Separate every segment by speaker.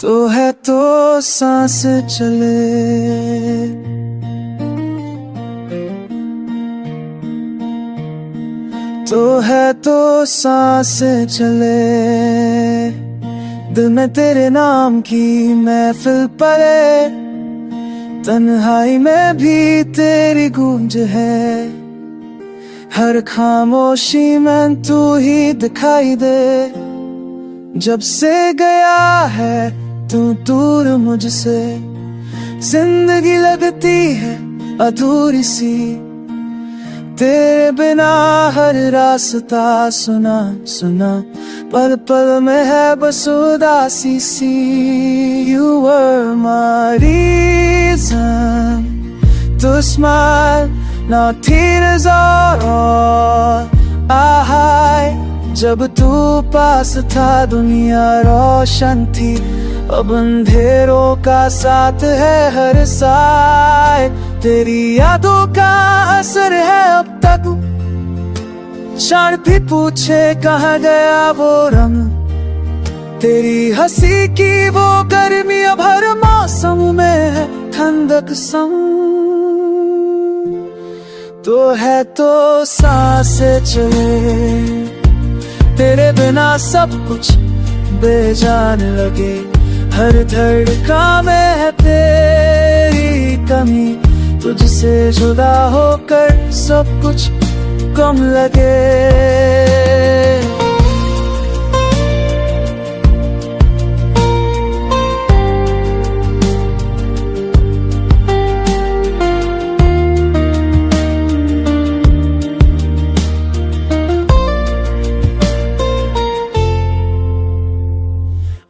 Speaker 1: तो है तो सांस चले, तो है तो सांस चले, दिल में तेरे नाम की महफिल पड़े, तन्हाई में भी तेरी गूंज है, हर खामोशी में तू ही दिखाई दे। जब से गया है तू दूर मुझसे, जिंदगी लगती है अधूरी सी, तेरे बिना हर रास्ता सुना सुना, पल पल में है बस उदासी सी। You were my reason to smile, now tears are all I hide। जब तू पास था दुनिया रोशन थी, अब अंधेरों का साथ है हर साइड। तेरी यादों का असर है अब तक, क्षण भी पूछे कहाँ गया वो रंग, तेरी हंसी की वो गर्मी अब हर मौसम में है ठंडक संग। तो है तो सांसें चले, तेरे बिना सब कुछ बेजान लगे, हर धड़कन में है तेरी कमी, तुझसे जुदा होकर सब कुछ कम लगे।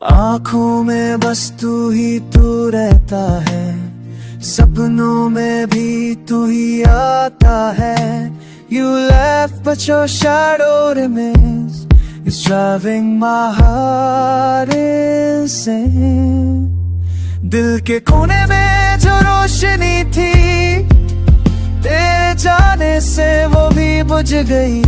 Speaker 1: आँखों में बस तू ही तू रहता है, सपनों में भी तू ही आता है। You left but your shadow remains, it's driving my heart insane। दिल के कोने में जो रोशनी थी, तेरे जाने से वो भी बुझ गई,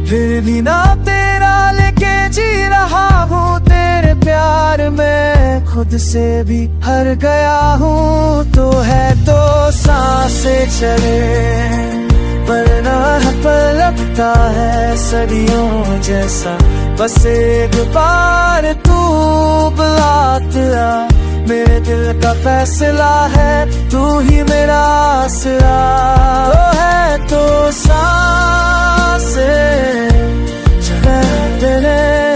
Speaker 1: फिर भी ना तेरा लेके जी रहा हूँ, तेरे प्यार में खुद से भी हार गया हूँ। तो है तो सांसें चले, वरना पर लगता है सदियों जैसा, बस एक बार तू बुलाता, मेरे दिल का फैसला है तू ही मेरा आसरा। तो है तो सांसें चले